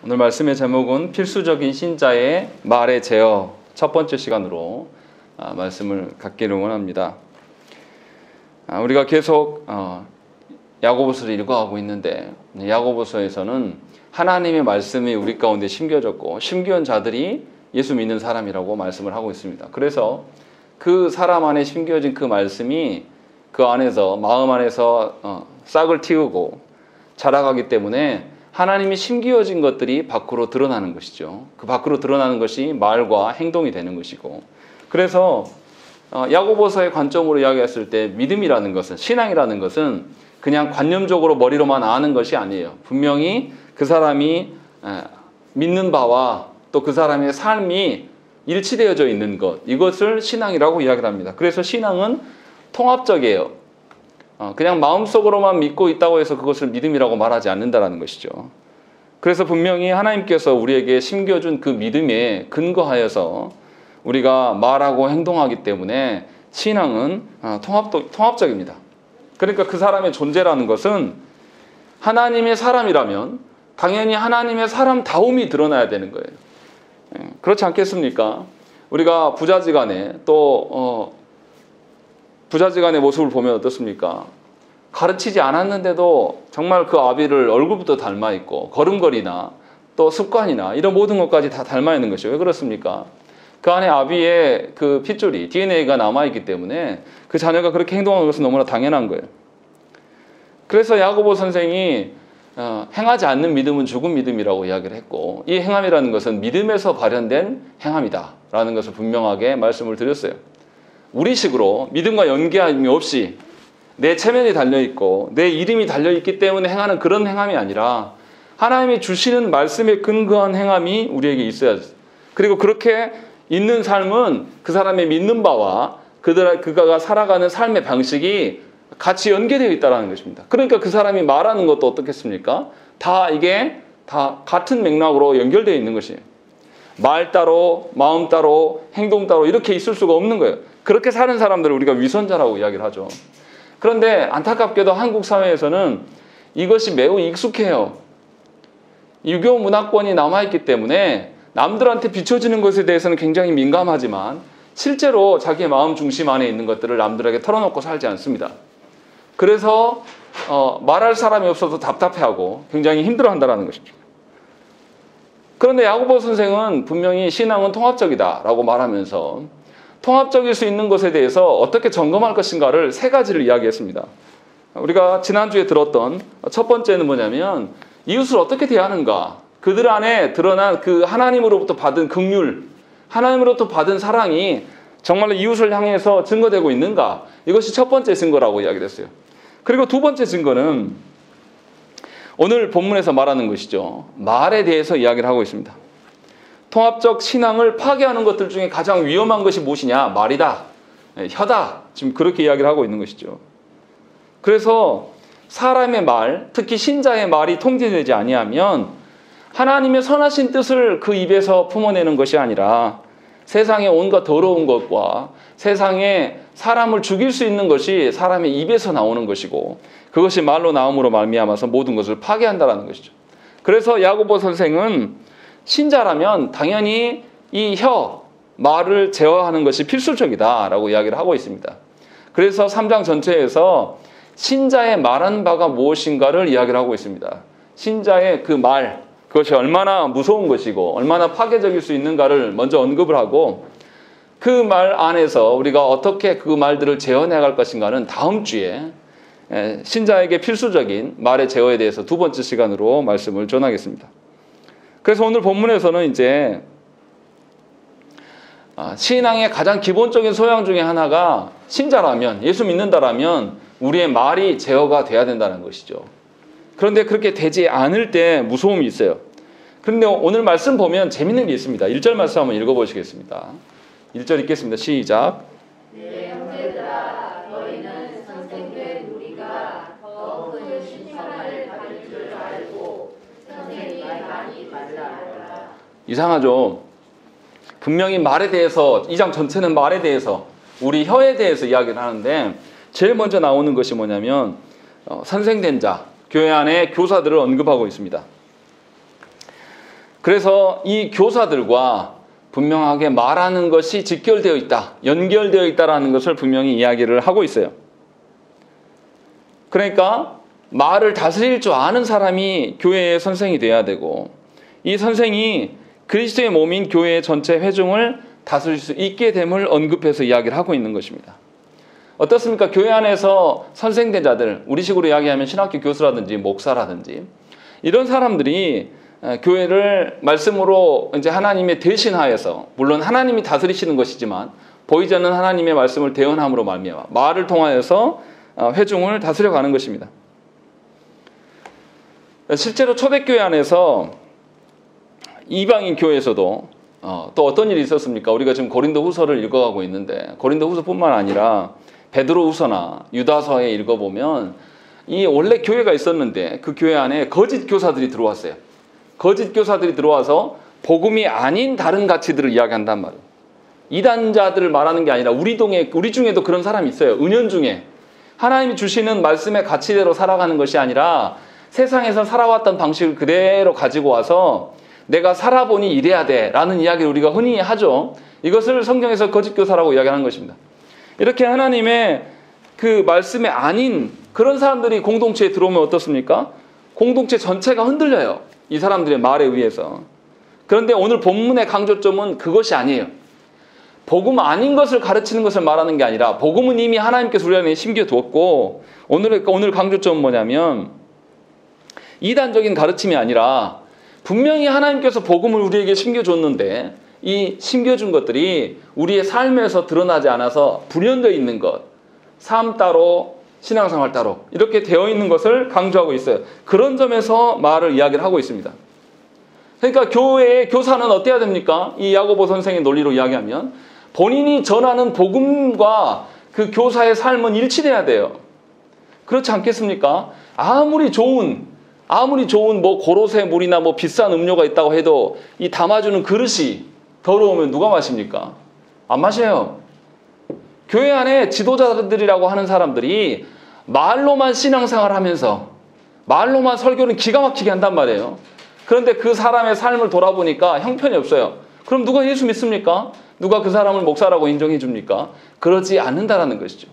오늘 말씀의 제목은 필수적인 신자의 말의 제어, 첫 번째 시간으로 말씀을 갖기를 원합니다. 우리가 계속 야고보서를 읽어가고 있는데, 야고보서에서는 하나님의 말씀이 우리 가운데 심겨졌고 심기한 자들이 예수 믿는 사람이라고 말씀을 하고 있습니다. 그래서 그 사람 안에 심겨진 그 말씀이 그 안에서, 마음 안에서 싹을 틔우고 자라가기 때문에 하나님이 심기어진 것들이 밖으로 드러나는 것이죠. 그 밖으로 드러나는 것이 말과 행동이 되는 것이고, 그래서 야고보서의 관점으로 이야기했을 때 믿음이라는 것은, 신앙이라는 것은 그냥 관념적으로 머리로만 아는 것이 아니에요. 분명히 그 사람이 믿는 바와 또 그 사람의 삶이 일치되어져 있는 것, 이것을 신앙이라고 이야기를 합니다. 그래서 신앙은 통합적이에요. 그냥 마음속으로만 믿고 있다고 해서 그것을 믿음이라고 말하지 않는다는 것이죠. 그래서 분명히 하나님께서 우리에게 심겨준 그 믿음에 근거하여서 우리가 말하고 행동하기 때문에 신앙은 통합적입니다. 그러니까 그 사람의 존재라는 것은 하나님의 사람이라면 당연히 하나님의 사람다움이 드러나야 되는 거예요. 그렇지 않겠습니까? 우리가 부자지간에 또 부자지간의 모습을 보면 어떻습니까? 가르치지 않았는데도 정말 그 아비를 얼굴부터 닮아 있고, 걸음걸이나 또 습관이나 이런 모든 것까지 다 닮아 있는 것이죠. 왜 그렇습니까? 그 안에 아비의 그 핏줄이, DNA가 남아있기 때문에 그 자녀가 그렇게 행동하는 것은 너무나 당연한 거예요. 그래서 야고보 선생이 행하지 않는 믿음은 죽은 믿음이라고 이야기를 했고, 이 행함이라는 것은 믿음에서 발현된 행함이다 라는 것을 분명하게 말씀을 드렸어요. 우리식으로 믿음과 연계함이 없이 내 체면이 달려있고 내 이름이 달려있기 때문에 행하는 그런 행함이 아니라 하나님이 주시는 말씀에 근거한 행함이 우리에게 있어야 돼요. 그리고 그렇게 있는 삶은 그 사람의 믿는 바와 그가 살아가는 삶의 방식이 같이 연계되어 있다는 것입니다. 그러니까 그 사람이 말하는 것도 어떻겠습니까? 이게 다 같은 맥락으로 연결되어 있는 것이에요. 말 따로, 마음 따로, 행동 따로 이렇게 있을 수가 없는 거예요. 그렇게 사는 사람들을 우리가 위선자라고 이야기를 하죠. 그런데 안타깝게도 한국 사회에서는 이것이 매우 익숙해요. 유교 문화권이 남아있기 때문에 남들한테 비춰지는 것에 대해서는 굉장히 민감하지만 실제로 자기의 마음 중심 안에 있는 것들을 남들에게 털어놓고 살지 않습니다. 그래서 말할 사람이 없어서 답답해하고 굉장히 힘들어한다는 것이죠. 그런데 야고보 선생은 분명히 신앙은 통합적이다라고 말하면서 통합적일 수 있는 것에 대해서 어떻게 점검할 것인가를 세 가지를 이야기했습니다. 우리가 지난주에 들었던 첫 번째는 뭐냐면 이웃을 어떻게 대하는가, 그들 안에 드러난 그 하나님으로부터 받은 긍휼, 하나님으로부터 받은 사랑이 정말로 이웃을 향해서 증거되고 있는가, 이것이 첫 번째 증거라고 이야기를 했어요. 그리고 두 번째 증거는 오늘 본문에서 말하는 것이죠. 말에 대해서 이야기를 하고 있습니다. 통합적 신앙을 파괴하는 것들 중에 가장 위험한 것이 무엇이냐? 말이다, 혀다. 지금 그렇게 이야기를 하고 있는 것이죠. 그래서 사람의 말, 특히 신자의 말이 통제되지 아니하면 하나님의 선하신 뜻을 그 입에서 품어내는 것이 아니라 세상의 온갖 더러운 것과 세상에 사람을 죽일 수 있는 것이 사람의 입에서 나오는 것이고, 그것이 말로 나옴으로 말미암아서 모든 것을 파괴한다는 것이죠. 그래서 야고보 선생은 신자라면 당연히 이 말을 제어하는 것이 필수적이다라고 이야기를 하고 있습니다. 그래서 3장 전체에서 신자의 말한 바가 무엇인가를 이야기를 하고 있습니다. 신자의 그 말, 그것이 얼마나 무서운 것이고 얼마나 파괴적일 수 있는가를 먼저 언급을 하고, 그 말 안에서 우리가 어떻게 그 말들을 제어해갈 것인가는 다음 주에 신자에게 필수적인 말의 제어에 대해서 두 번째 시간으로 말씀을 전하겠습니다. 그래서 오늘 본문에서는 이제 신앙의 가장 기본적인 소양 중에 하나가 신자라면, 예수 믿는다라면 우리의 말이 제어가 돼야 된다는 것이죠. 그런데 그렇게 되지 않을 때 무서움이 있어요. 그런데 오늘 말씀 보면 재밌는 게 있습니다. 1절 말씀 한번 읽어보시겠습니다. 1절 읽겠습니다. 시작. 내 형제들아, 너희는 선생된 우리가 더 큰 신성을 받을 줄 알고 선생이 많이 말라. 이상하죠? 분명히 말에 대해서, 2장 전체는 말에 대해서, 우리 혀에 대해서 이야기를 하는데 제일 먼저 나오는 것이 뭐냐면 선생된 자, 교회 안에 교사들을 언급하고 있습니다. 그래서 이 교사들과 분명하게 말하는 것이 직결되어 있다, 연결되어 있다라는 것을 분명히 이야기를 하고 있어요. 그러니까 말을 다스릴 줄 아는 사람이 교회의 선생이 돼야 되고, 이 선생이 그리스도의 몸인 교회의 전체 회중을 다스릴 수 있게 됨을 언급해서 이야기를 하고 있는 것입니다. 어떻습니까? 교회 안에서 선생된 자들, 우리식으로 이야기하면 신학교 교수라든지 목사라든지 이런 사람들이 교회를 말씀으로 이제 하나님의 대신하여서, 물론 하나님이 다스리시는 것이지만 보이지 않는 하나님의 말씀을 대언함으로 말미암아 말을 통하여서 회중을 다스려가는 것입니다. 실제로 초대교회 안에서 이방인 교회에서도 또 어떤 일이 있었습니까? 우리가 지금 고린도 후서를 읽어가고 있는데, 고린도 후서뿐만 아니라 베드로 후서나 유다서에 읽어보면 이 원래 교회가 있었는데 그 교회 안에 거짓 교사들이 들어왔어요. 거짓 교사들이 들어와서 복음이 아닌 다른 가치들을 이야기한단 말이에요. 이단자들을 말하는 게 아니라 우리 중에도 그런 사람이 있어요. 은연 중에 하나님이 주시는 말씀의 가치대로 살아가는 것이 아니라 세상에서 살아왔던 방식을 그대로 가지고 와서 내가 살아보니 이래야 돼 라는 이야기를 우리가 흔히 하죠. 이것을 성경에서 거짓교사라고 이야기하는 것입니다. 이렇게 하나님의 그 말씀에 아닌 그런 사람들이 공동체에 들어오면 어떻습니까? 공동체 전체가 흔들려요. 이 사람들의 말에 의해서. 그런데 오늘 본문의 강조점은 그것이 아니에요. 복음 아닌 것을 가르치는 것을 말하는 게 아니라 복음은 이미 하나님께서 우리 안에 심겨두었고, 오늘 강조점은 뭐냐면 이단적인 가르침이 아니라 분명히 하나님께서 복음을 우리에게 심겨줬는데 이 심겨준 것들이 우리의 삶에서 드러나지 않아서 불연되어 있는 것, 삶 따로 신앙생활 따로 이렇게 되어 있는 것을 강조하고 있어요. 그런 점에서 말을 이야기를 하고 있습니다. 그러니까 교회의 교사는 어때야 됩니까? 이 야고보 선생의 논리로 이야기하면 본인이 전하는 복음과 그 교사의 삶은 일치돼야 돼요. 그렇지 않겠습니까? 아무리 좋은 뭐 고로쇠 물이나 뭐 비싼 음료가 있다고 해도 이 담아주는 그릇이 더러우면 누가 마십니까? 안 마셔요. 교회 안에 지도자들이라고 하는 사람들이 말로만 신앙생활을 하면서 말로만 설교는 기가 막히게 한단 말이에요. 그런데 그 사람의 삶을 돌아보니까 형편이 없어요. 그럼 누가 예수 믿습니까? 누가 그 사람을 목사라고 인정해 줍니까? 그러지 않는다라는 것이죠.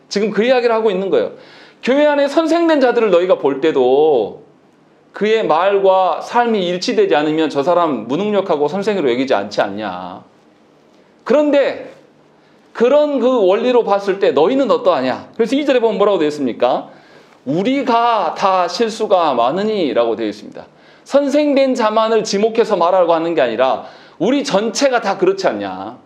지금 그 이야기를 하고 있는 거예요. 교회 안에 선생된 자들을 너희가 볼 때도 그의 말과 삶이 일치되지 않으면 저 사람 무능력하고 선생으로 여기지 않지 않냐. 그런데 그런 그 원리로 봤을 때 너희는 어떠하냐. 그래서 2절에 보면 뭐라고 되어 있습니까? 우리가 다 실수가 많으니 라고 되어 있습니다. 선생된 자만을 지목해서 말하려고 하는 게 아니라 우리 전체가 다 그렇지 않냐.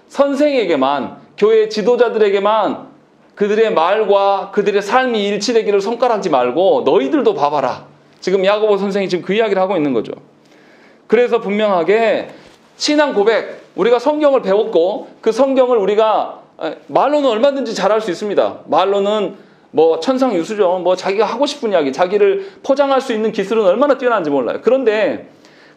선생에게만, 교회 지도자들에게만 그들의 말과 그들의 삶이 일치되기를 손가락지 말고 너희들도 봐봐라. 지금 야고보 선생이 지금 그 이야기를 하고 있는 거죠. 그래서 분명하게 신앙 고백, 우리가 성경을 배웠고 그 성경을 우리가 말로는 얼마든지 잘할 수 있습니다. 말로는 뭐 천상유수죠. 뭐 자기가 하고 싶은 이야기, 자기를 포장할 수 있는 기술은 얼마나 뛰어난지 몰라요. 그런데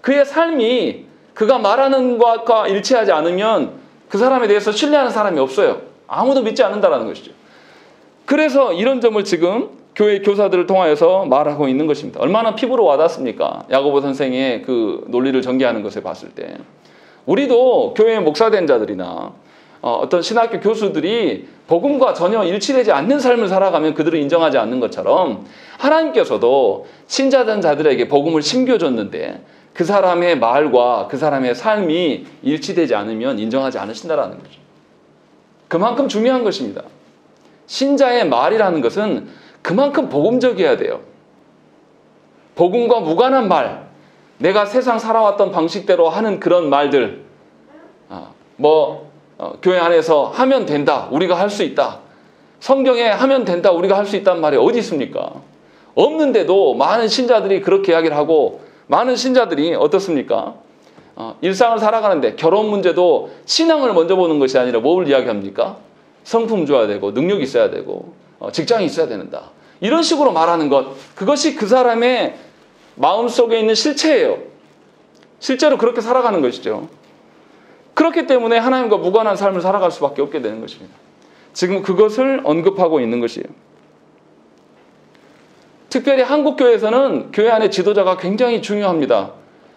그의 삶이 그가 말하는 것과 일치하지 않으면 그 사람에 대해서 신뢰하는 사람이 없어요. 아무도 믿지 않는다라는 것이죠. 그래서 이런 점을 지금 교회 교사들을 통하여서 말하고 있는 것입니다. 얼마나 피부로 와닿습니까? 야고보 선생의 그 논리를 전개하는 것을 봤을 때. 우리도 교회의 목사된 자들이나 어떤 신학교 교수들이 복음과 전혀 일치되지 않는 삶을 살아가면 그들을 인정하지 않는 것처럼 하나님께서도 신자된 자들에게 복음을 심겨줬는데 그 사람의 말과 그 사람의 삶이 일치되지 않으면 인정하지 않으신다라는 거죠. 그만큼 중요한 것입니다. 신자의 말이라는 것은 그만큼 복음적이어야 돼요. 복음과 무관한 말, 내가 세상 살아왔던 방식대로 하는 그런 말들, 교회 안에서 하면 된다, 우리가 할 수 있다. 성경에 하면 된다, 우리가 할 수 있다는 말이 어디 있습니까? 없는데도 많은 신자들이 그렇게 이야기를 하고, 많은 신자들이 어떻습니까? 일상을 살아가는데 결혼 문제도 신앙을 먼저 보는 것이 아니라 뭘 이야기합니까? 성품 줘야 되고, 능력이 있어야 되고, 직장이 있어야 된다. 이런 식으로 말하는 것, 그것이 그 사람의 마음속에 있는 실체예요. 실제로 그렇게 살아가는 것이죠. 그렇기 때문에 하나님과 무관한 삶을 살아갈 수밖에 없게 되는 것입니다. 지금 그것을 언급하고 있는 것이에요. 특별히 한국교회에서는 교회 안의 지도자가 굉장히 중요합니다.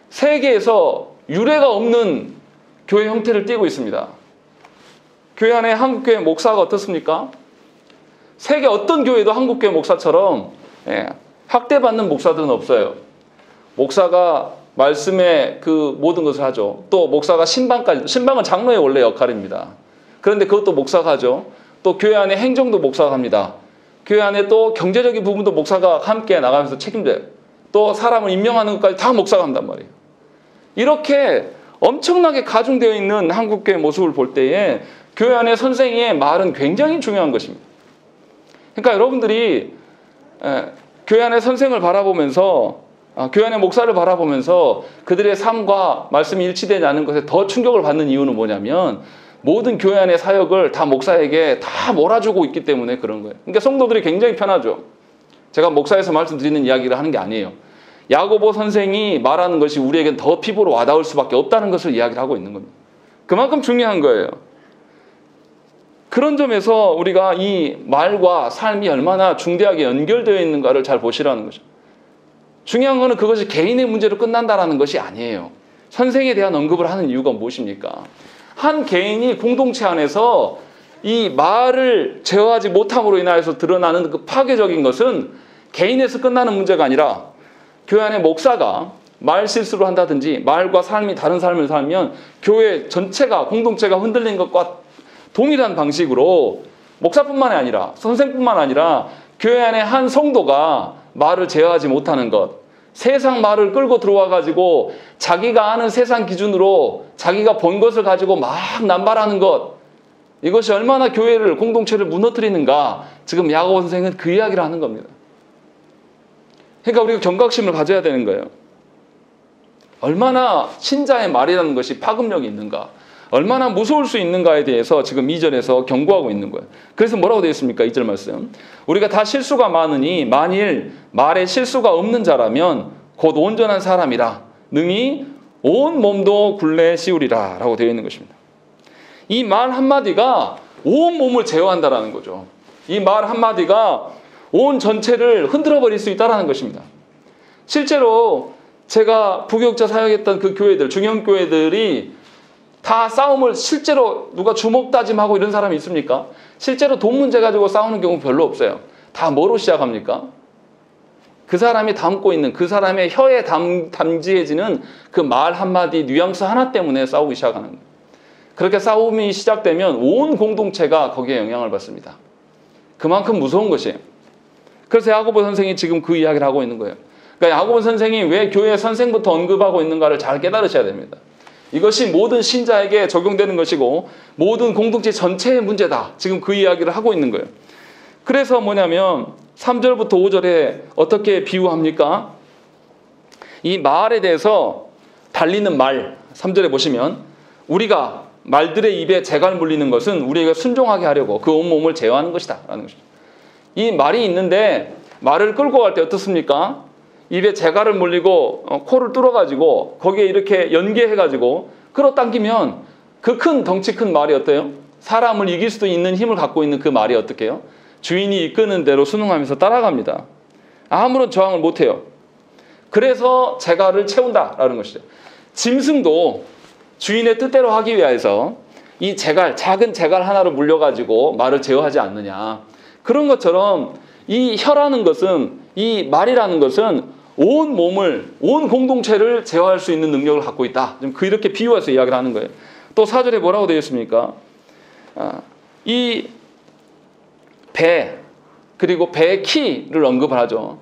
세계에서 유례가 없는 교회 형태를 띠고 있습니다. 교회 안에 한국교회 목사가 어떻습니까? 세계 어떤 교회도 한국교회 목사처럼 학대받는 목사들은 없어요. 목사가 말씀에 그 모든 것을 하죠. 또 목사가 신방은 장로의 원래 역할입니다. 그런데 그것도 목사가 하죠. 또 교회 안에 행정도 목사가 합니다. 교회 안에 또 경제적인 부분도 목사가 함께 나가면서 책임져요. 또 사람을 임명하는 것까지 다 목사가 한단 말이에요. 이렇게 엄청나게 가중되어 있는 한국교회 모습을 볼 때에 교회 안에 선생의 말은 굉장히 중요한 것입니다. 그러니까 여러분들이 교회 안에 선생을 바라보면서 교회 안에 목사를 바라보면서 그들의 삶과 말씀이 일치되지 않는 것에 더 충격을 받는 이유는 뭐냐면 모든 교회 안의 사역을 다 목사에게 다 몰아주고 있기 때문에 그런 거예요. 그러니까 성도들이 굉장히 편하죠. 제가 목사에서 말씀드리는 이야기를 하는 게 아니에요. 야고보 선생이 말하는 것이 우리에겐 더 피부로 와닿을 수밖에 없다는 것을 이야기를 하고 있는 겁니다. 그만큼 중요한 거예요. 그런 점에서 우리가 이 말과 삶이 얼마나 중대하게 연결되어 있는가를 잘 보시라는 거죠. 중요한 것은 그것이 개인의 문제로 끝난다는 것이 아니에요. 선생에 대한 언급을 하는 이유가 무엇입니까? 한 개인이 공동체 안에서 이 말을 제어하지 못함으로 인하여서 드러나는 그 파괴적인 것은 개인에서 끝나는 문제가 아니라 교회 안에 목사가 말 실수를 한다든지 말과 삶이 다른 삶을 살면 교회 전체가 공동체가 흔들린 것과 동일한 방식으로 목사뿐만 아니라 선생뿐만 아니라 교회 안에 한 성도가 말을 제어하지 못하는 것, 세상 말을 끌고 들어와 가지고 자기가 아는 세상 기준으로 자기가 본 것을 가지고 막 남발하는 것, 이것이 얼마나 교회를 공동체를 무너뜨리는가 지금 야고보 선생은 그 이야기를 하는 겁니다. 그러니까 우리가 경각심을 가져야 되는 거예요. 얼마나 신자의 말이라는 것이 파급력이 있는가, 얼마나 무서울 수 있는가에 대해서 지금 2절에서 경고하고 있는 거예요. 그래서 뭐라고 되어 있습니까? 2절 말씀. 우리가 다 실수가 많으니 만일 말에 실수가 없는 자라면 곧 온전한 사람이라 능히 온 몸도 굴레 씌우리라 라고 되어 있는 것입니다. 이 말 한마디가 온 몸을 제어한다라는 거죠. 이 말 한마디가 온 전체를 흔들어 버릴 수 있다는 것입니다. 실제로 제가 부교육자 사역했던 그 교회들, 중형교회들이 다 싸움을 실제로 누가 주먹 다짐하고 이런 사람이 있습니까? 실제로 돈 문제 가지고 싸우는 경우 별로 없어요. 다 뭐로 시작합니까? 그 사람이 담고 있는 그 사람의 혀에 담지해지는 그 말 한마디 뉘앙스 하나 때문에 싸우기 시작하는 거예요. 그렇게 싸움이 시작되면 온 공동체가 거기에 영향을 받습니다. 그만큼 무서운 것이에요. 그래서 야고보 선생이 지금 그 이야기를 하고 있는 거예요. 그러니까 야고보 선생이 왜 교회 선생부터 언급하고 있는가를 잘 깨달으셔야 됩니다. 이것이 모든 신자에게 적용되는 것이고 모든 공동체 전체의 문제다. 지금 그 이야기를 하고 있는 거예요. 그래서 뭐냐면 3절부터 5절에 어떻게 비유합니까? 이 말에 대해서 달리는 말 3절에 보시면 우리가 말들의 입에 재갈 물리는 것은 우리에게 순종하게 하려고 그 온몸을 제어하는 것이다 라는 것입니다. 이 말이 있는데 말을 끌고 갈 때 어떻습니까? 입에 재갈을 물리고 코를 뚫어가지고 거기에 이렇게 연계해가지고 끌어당기면 그 큰 덩치 큰 말이 어때요? 사람을 이길 수도 있는 힘을 갖고 있는 그 말이 어떻게 해요? 주인이 이끄는 대로 순응하면서 따라갑니다. 아무런 저항을 못해요. 그래서 재갈을 채운다라는 것이죠. 짐승도 주인의 뜻대로 하기 위해서 이 재갈, 작은 재갈 하나로 물려가지고 말을 제어하지 않느냐. 그런 것처럼 이 혀라는 것은, 이 말이라는 것은 온 몸을, 온 공동체를 제어할 수 있는 능력을 갖고 있다. 좀 이렇게 비유해서 이야기를 하는 거예요. 또 4절에 뭐라고 되어 있습니까? 이 배, 그리고 배의 키를 언급을 하죠.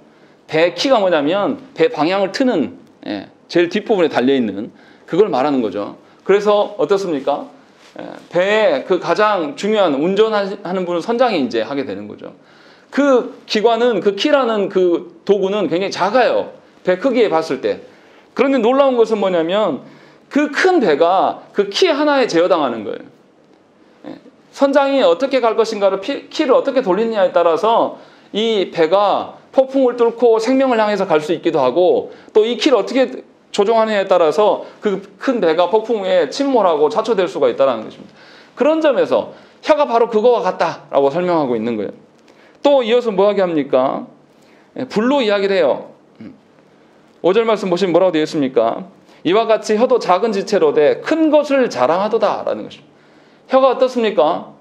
배의 키가 뭐냐면 배 방향을 트는 제일 뒷부분에 달려있는 그걸 말하는 거죠. 그래서 어떻습니까? 배의 그 가장 중요한 운전하는 분은 선장이 이제 하게 되는 거죠. 그 기관은, 그 키라는 그 도구는 굉장히 작아요. 배 크기에 봤을 때. 그런데 놀라운 것은 뭐냐면 그 큰 배가 그 키 하나에 제어당하는 거예요. 선장이 어떻게 갈 것인가를 키를 어떻게 돌리느냐에 따라서 이 배가 폭풍을 뚫고 생명을 향해서 갈 수 있기도 하고 또 이 키를 어떻게 조종하느냐에 따라서 그 큰 배가 폭풍에 침몰하고 자초될 수가 있다는 것입니다. 그런 점에서 혀가 바로 그거와 같다라고 설명하고 있는 거예요. 또 이어서 뭐하게 합니까? 불로 이야기를 해요. 5절 말씀 보시면 뭐라고 되어 있습니까? 이와 같이 혀도 작은 지체로 돼 큰 것을 자랑하도다라는 것입니다. 혀가 어떻습니까?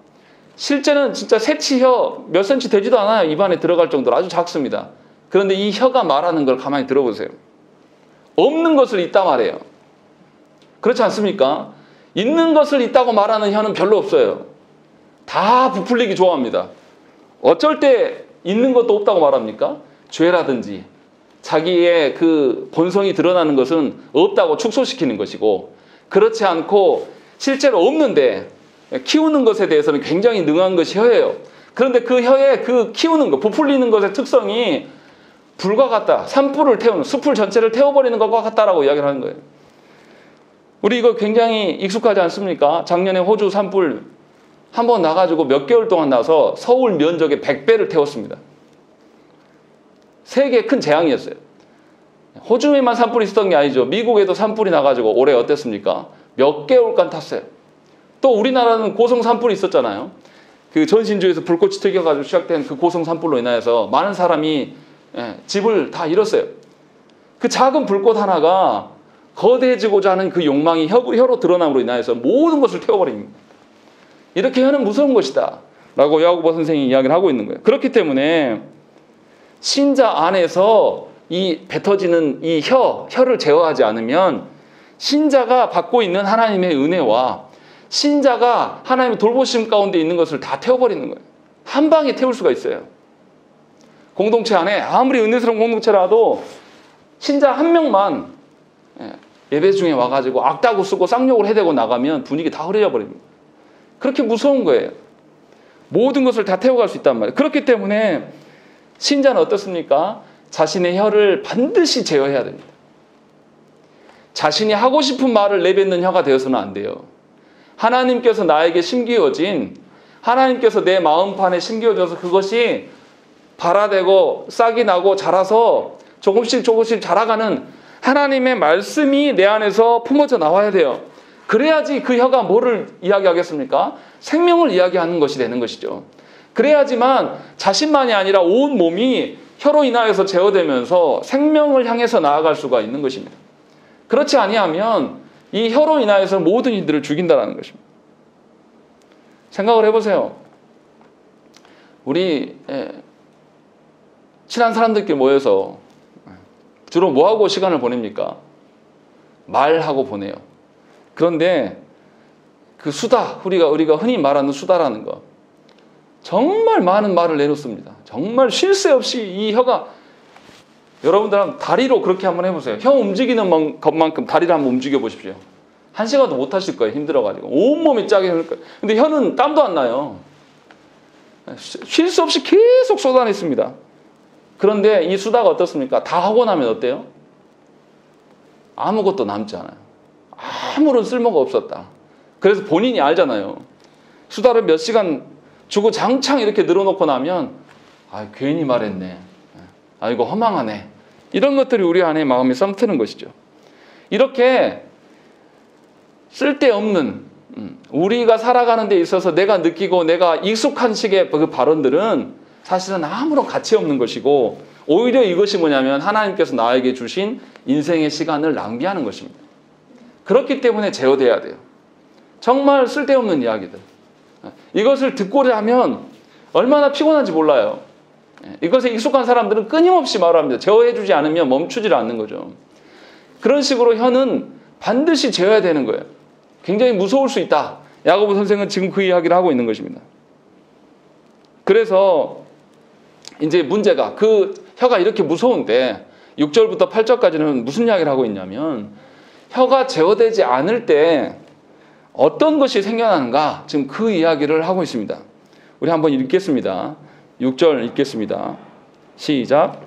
실제는 진짜 새치혀 몇 센치 되지도 않아요. 입안에 들어갈 정도로 아주 작습니다. 그런데 이 혀가 말하는 걸 가만히 들어보세요. 없는 것을 있다 말해요. 그렇지 않습니까? 있는 것을 있다고 말하는 혀는 별로 없어요. 다 부풀리기 좋아합니다. 어쩔 때 있는 것도 없다고 말합니까? 죄라든지 자기의 그 본성이 드러나는 것은 없다고 축소시키는 것이고, 그렇지 않고 실제로 없는데 키우는 것에 대해서는 굉장히 능한 것이 혀예요. 그런데 그 혀의 그 키우는 것, 부풀리는 것의 특성이 불과 같다. 산불을 태우는, 숲을 전체를 태워버리는 것과 같다라고 이야기를 하는 거예요. 우리 이거 굉장히 익숙하지 않습니까? 작년에 호주 산불 한번 나가지고 몇 개월 동안 나서 서울 면적의 100배를 태웠습니다. 세계에 큰 재앙이었어요. 호주에만 산불이 있었던 게 아니죠. 미국에도 산불이 나가지고 올해 어땠습니까? 몇 개월간 탔어요. 또 우리나라는 고성 산불이 있었잖아요. 그 전신주에서 불꽃이 튀겨가지고 시작된 그 고성 산불로 인하여서 많은 사람이 집을 다 잃었어요. 그 작은 불꽃 하나가 거대해지고자 하는 그 욕망이 혀로 드러남으로 인하여서 모든 것을 태워버립니다. 이렇게 혀는 무서운 것이다 라고 야고보 선생이 이야기를 하고 있는 거예요. 그렇기 때문에 신자 안에서 이 뱉어지는 이 혀를 제어하지 않으면 신자가 받고 있는 하나님의 은혜와 신자가 하나님의 돌보심 가운데 있는 것을 다 태워버리는 거예요. 한 방에 태울 수가 있어요. 공동체 안에 아무리 은혜스러운 공동체라도 신자 한 명만 예배 중에 와가지고 악다구 쓰고 쌍욕을 해대고 나가면 분위기 다 흐려져 버립니다. 그렇게 무서운 거예요. 모든 것을 다 태워갈 수 있단 말이에요. 그렇기 때문에 신자는 어떻습니까? 자신의 혀를 반드시 제어해야 됩니다. 자신이 하고 싶은 말을 내뱉는 혀가 되어서는 안 돼요. 하나님께서 나에게 심기어진, 하나님께서 내 마음판에 심기어져서 그것이 발아되고 싹이 나고 자라서 조금씩 자라가는 하나님의 말씀이 내 안에서 품어져 나와야 돼요. 그래야지 그 혀가 뭐를 이야기하겠습니까? 생명을 이야기하는 것이 되는 것이죠. 그래야지만 자신만이 아니라 온 몸이 혀로 인하여서 제어되면서 생명을 향해서 나아갈 수가 있는 것입니다. 그렇지 아니하면 이 혀로 인하여서 모든 이들을 죽인다는 것입니다. 생각을 해보세요. 우리 친한 사람들끼리 모여서 주로 뭐하고 시간을 보냅니까? 말하고 보내요. 그런데 그 수다, 우리가 흔히 말하는 수다라는 거, 정말 많은 말을 내놓습니다. 정말 쉴 새 없이 이 혀가, 여러분들 한번 다리로 그렇게 한번 해보세요. 혀 움직이는 것만큼 다리를 한번 움직여 보십시오. 한 시간도 못 하실 거예요. 힘들어가지고. 온몸이 짜게 할 거예요. 근데 혀는 땀도 안 나요. 쉴 수 없이 계속 쏟아냈습니다. 그런데 이 수다가 어떻습니까? 다 하고 나면 어때요? 아무것도 남지 않아요. 아무런 쓸모가 없었다. 그래서 본인이 알잖아요. 수다를 몇 시간 주고 장창 이렇게 늘어놓고 나면 괜히 말했네. 이거 허망하네. 이런 것들이 우리 안에 마음에 썩트는 것이죠. 이렇게 쓸데없는, 우리가 살아가는 데 있어서 내가 느끼고 내가 익숙한 식의 그 발언들은 사실은 아무런 가치 없는 것이고, 오히려 이것이 뭐냐면 하나님께서 나에게 주신 인생의 시간을 낭비하는 것입니다. 그렇기 때문에 제어돼야 돼요. 정말 쓸데없는 이야기들. 이것을 듣고자 하면 얼마나 피곤한지 몰라요. 이것에 익숙한 사람들은 끊임없이 말합니다. 제어해주지 않으면 멈추질 않는 거죠. 그런 식으로 혀는 반드시 제어해야 되는 거예요. 굉장히 무서울 수 있다. 야고보 선생은 지금 그 이야기를 하고 있는 것입니다. 그래서 이제 문제가, 그 혀가 이렇게 무서운데 6절부터 8절까지는 무슨 이야기를 하고 있냐면, 혀가 제어되지 않을 때 어떤 것이 생겨나는가, 지금 그 이야기를 하고 있습니다. 우리 한번 읽겠습니다. 6절 읽겠습니다. 시작.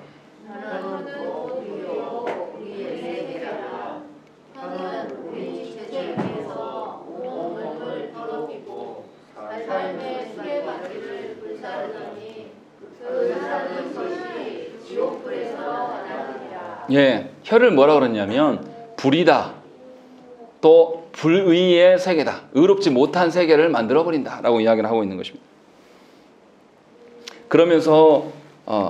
혀를 뭐라 그러냐면 불이다, 또 불의의 세계다, 의롭지 못한 세계를 만들어버린다 라고 이야기를 하고 있는 것입니다. 그러면서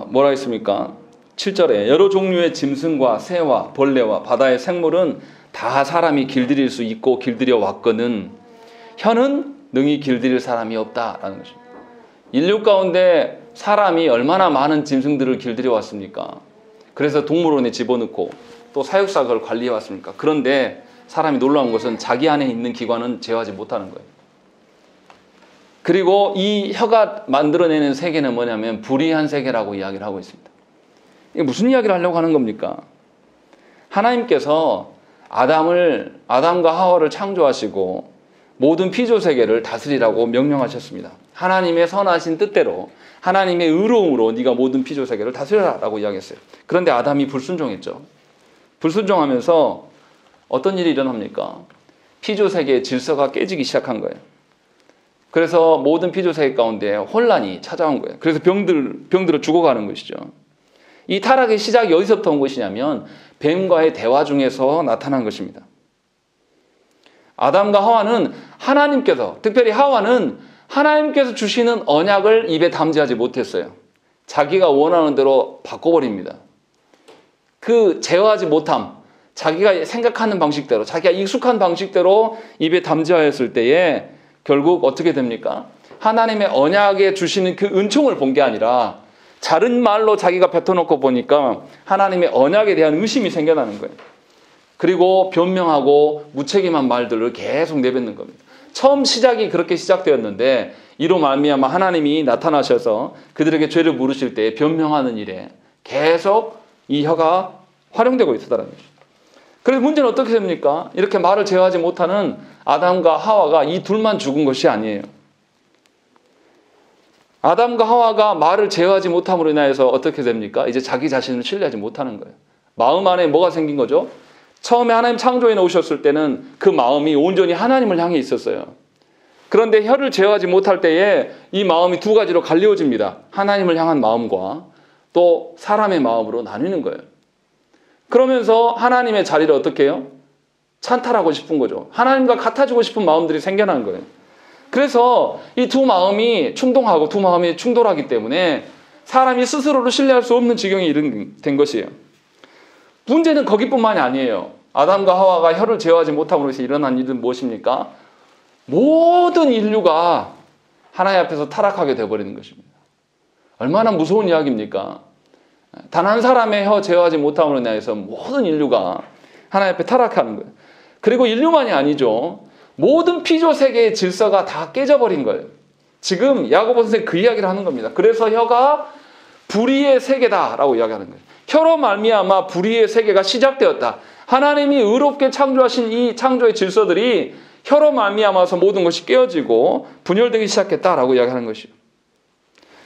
뭐라 했습니까? 7절에 여러 종류의 짐승과 새와 벌레와 바다의 생물은 다 사람이 길들일 수 있고 길들여 왔거든 혀는 능히 길들일 사람이 없다라는 것입니다. 인류 가운데 사람이 얼마나 많은 짐승들을 길들여 왔습니까? 그래서 동물원에 집어넣고 또 사육사를 관리해 왔습니까? 그런데 사람이 놀라운 것은 자기 안에 있는 기관은 제어하지 못하는 거예요. 그리고 이 혀가 만들어내는 세계는 뭐냐면 불의한 세계라고 이야기를 하고 있습니다. 이게 무슨 이야기를 하려고 하는 겁니까? 하나님께서 아담과 하와를 창조하시고 모든 피조 세계를 다스리라고 명령하셨습니다. 하나님의 선하신 뜻대로 하나님의 의로움으로 네가 모든 피조 세계를 다스려라라고 이야기했어요. 그런데 아담이 불순종했죠. 불순종하면서 어떤 일이 일어납니까? 피조 세계의 질서가 깨지기 시작한 거예요. 그래서 모든 피조 세계 가운데 혼란이 찾아온 거예요. 그래서 병들어 죽어가는 것이죠. 이 타락의 시작이 어디서부터 온 것이냐면 뱀과의 대화 중에서 나타난 것입니다. 아담과 하와는 하나님께서, 특별히 하와는 하나님께서 주시는 언약을 입에 담지하지 못했어요. 자기가 원하는 대로 바꿔버립니다. 그 제어하지 못함, 자기가 생각하는 방식대로, 자기가 익숙한 방식대로 입에 담지하였을 때에 결국 어떻게 됩니까? 하나님의 언약에 주시는 그 은총을 본 게 아니라 다른 말로 자기가 뱉어놓고 보니까 하나님의 언약에 대한 의심이 생겨나는 거예요. 그리고 변명하고 무책임한 말들을 계속 내뱉는 겁니다. 처음 시작이 그렇게 시작되었는데 이로 말미암아 하나님이 나타나셔서 그들에게 죄를 물으실 때 변명하는 일에 계속 이 혀가 활용되고 있었다는 것이죠. 그래서 문제는 어떻게 됩니까? 이렇게 말을 제어하지 못하는 아담과 하와가 이 둘만 죽은 것이 아니에요. 아담과 하와가 말을 제어하지 못함으로 인하여서 어떻게 됩니까? 이제 자기 자신을 신뢰하지 못하는 거예요. 마음 안에 뭐가 생긴 거죠? 처음에 하나님 창조해 놓으셨을 때는 그 마음이 온전히 하나님을 향해 있었어요. 그런데 혀를 제어하지 못할 때에 이 마음이 두 가지로 갈리워집니다. 하나님을 향한 마음과 또 사람의 마음으로 나뉘는 거예요. 그러면서 하나님의 자리를 어떻게 해요? 찬탈하고 싶은 거죠. 하나님과 같아지고 싶은 마음들이 생겨난 거예요. 그래서 이 두 마음이 충동하고 두 마음이 충돌하기 때문에 사람이 스스로를 신뢰할 수 없는 지경이 된 것이에요. 문제는 거기뿐만이 아니에요. 아담과 하와가 혀를 제어하지 못함으로 해서 일어난 일은 무엇입니까? 모든 인류가 하나님 앞에서 타락하게 되어버리는 것입니다. 얼마나 무서운 이야기입니까? 단 한 사람의 혀 제어하지 못함으로 인해서 모든 인류가 하나님 앞에 타락하는 거예요. 그리고 인류만이 아니죠. 모든 피조 세계의 질서가 다 깨져버린 거예요. 지금 야고보 선생님이 그 이야기를 하는 겁니다. 그래서 혀가 불의의 세계다라고 이야기하는 거예요. 혀로 말미암아 불의의 세계가 시작되었다. 하나님이 의롭게 창조하신 이 창조의 질서들이 혀로 말미암아서 모든 것이 깨어지고 분열되기 시작했다라고 이야기하는 것이죠.